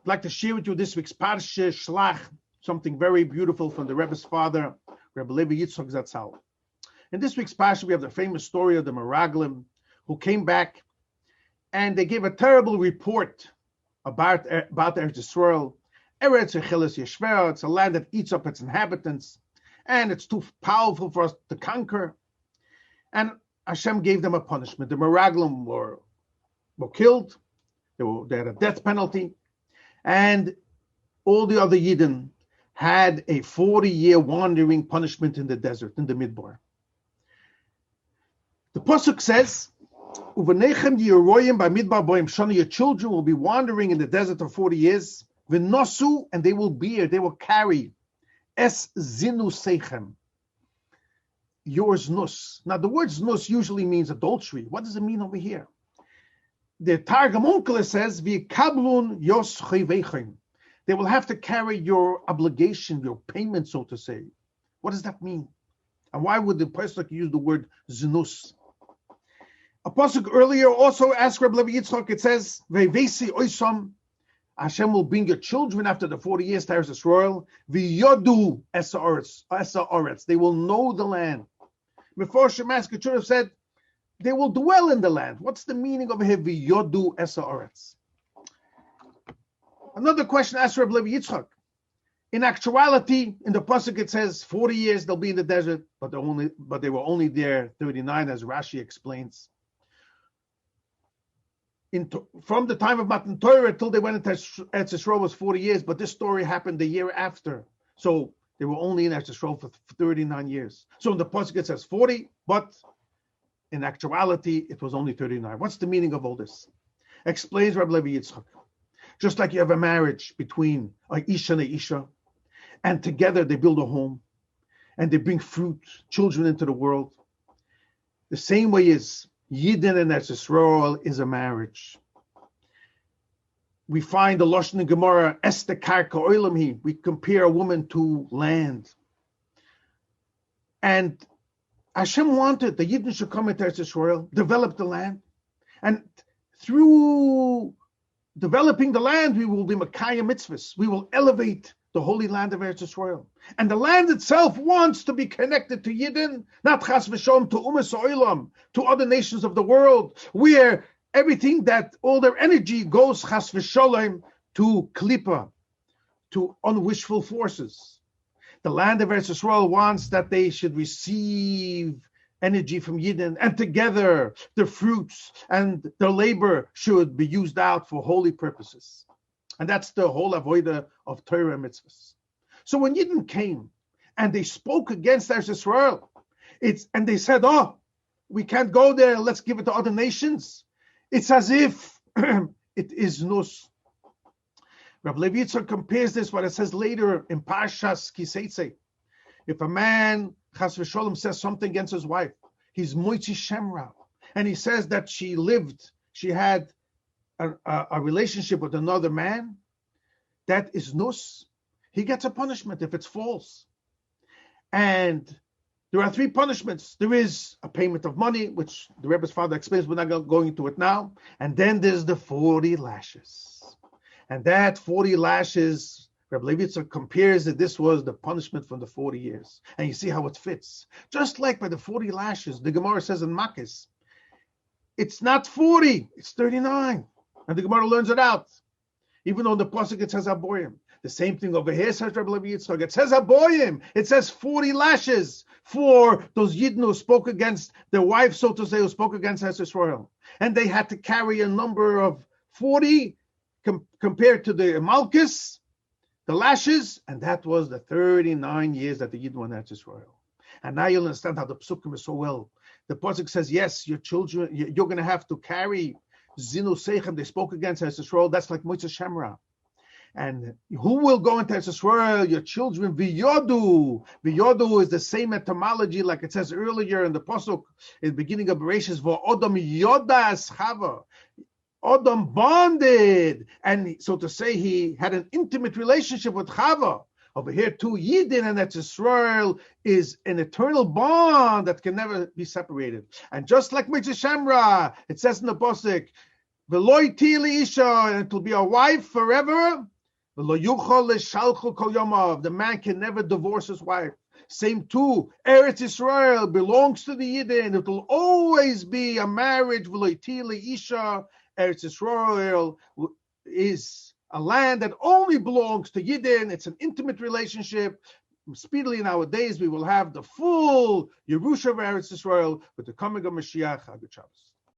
I'd like to share with you this week's Parshas Shlach, something very beautiful from the Rebbe's father, Rabbi Levi Yitzchok Zatzal. In this week's Parsha, we have the famous story of the Meraglim who came back and they gave a terrible report about Eretz Yisrael. Eretz Yechilas Yeshver, it's a land that eats up its inhabitants, and it's too powerful for us to conquer. And Hashem gave them a punishment. The Meraglim were killed. They had a death penalty. And all the other Yidden had a 40-year wandering punishment in the desert, in the midbar. The Pasuk says, ובניכם יהיו במדבר בהם שנה, your children will be wandering in the desert for 40 years, ונשאו, and they will carry, זנותיכם, your znus. Now the word znus usually means adultery. What does it mean over here? The Targum Onkelos says, v'kablun yos chayvechem. They will have to carry your obligation, your payment, so to say. What does that mean? And why would the pasuk use the word znus? A pasuk earlier also asked Rabbi Levi Yitzchok, it says, ve'vesi oisam, Hashem will bring your children after the 40 years to Eretz Yisrael, v'yodu es haaretz. They will know the land. Before Shemaska should have said, they will dwell in the land. What's the meaning of here? V'yodu es haaretz. Another question asked Rabbi Levi Yitzchok. In actuality, in the pasuk it says 40 years they'll be in the desert, but they were only there 39, as Rashi explains. From the time of Matan Torah till they went into Eretz Yisrael was 40 years, but this story happened the year after. So they were only in Eretz Yisrael for 39 years. So in the pasuk it says 40, but in actuality it was only 39. What's the meaning of all this? Explains Rabbi Levi Yitzchok. Just like you have a marriage between a Isha and a Isha, and together they build a home, and they bring fruit, children into the world. The same way is Yidden and Eretz Yisrael is a marriage. We find the Lashon in Gemara, Esther Karka Oilamhi. We compare a woman to land. And Hashem wanted the Yidden should come into Eretz Yisrael, develop the land, and through developing the land, we will be Makaya mitzvahs. We will elevate the holy land of Eretz Yisrael. And the land itself wants to be connected to Yidden, not chas v'sholom to umas oilam, to other nations of the world, where everything that all their energy goes chas v'sholom to klipa, to unwishful forces. The land of Eretz Yisrael wants that they should receive energy from Yidden, and together the fruits and their labor should be used out for holy purposes. And that's the whole avodah of Torah and mitzvahs. So when Yidden came and they spoke against Eretz Yisrael, and they said, oh, we can't go there, let's give it to other nations. It's as if it is nus. Rabbi Levi Yitzchok compares this what it says later in Parshas Kiseitze. If a man chas v'sholom says something against his wife, he's moitzi shemra, and he says that she had a relationship with another man, that is nus. He gets a punishment if it's false. And there are 3 punishments. There is a payment of money, which the Rebbe's father explains, we're not going into it now. And then there's the 40 lashes. And that 40 lashes, Rabbi Levi Yitzchok compares that this was the punishment from the 40 years. And you see how it fits. Just like by the 40 lashes, the Gemara says in Makkis, it's not 40, it's 39. And the Gemara learns it out. Even though in the pasuk it says aboyim. The same thing over here says Rabbi Levi Yitzchok. It says aboyim. It says 40 lashes for those Yidden who spoke against their wives, so to say, who spoke against Eretz Yisrael. And they had to carry a number of 40 compared to the Malchus, the lashes, and that was the 39 years that the Yidden were in Eretz Yisrael. And now you'll understand how the psukim is so well. The pasuk says, yes, your children, you're going to have to carry zunothichim. They spoke against Eretz Yisrael. That's like moitzi shemra. And who will go into Eretz Yisrael? Your children. Viyodu. Viyodu is the same etymology, like it says earlier in the pasuk, in the beginning of Bereshis, v'odam yoda eschava. Adam bonded, and so to say, he had an intimate relationship with Chava. Over here, too, Yidden and Eretz Yisrael is an eternal bond that can never be separated. And just like Mitzvah Shemra, it says in the pasuk, "V'loi tili isha," and it will be a wife forever. The man can never divorce his wife. Same too, Eretz Israel belongs to the Yidden. It will always be a marriage. Eretz Israel is a land that only belongs to Yidden. It's an intimate relationship. Speedily nowadays, we will have the full Yerusha of Eretz Israel with the coming of Mashiach. Good Shabbos.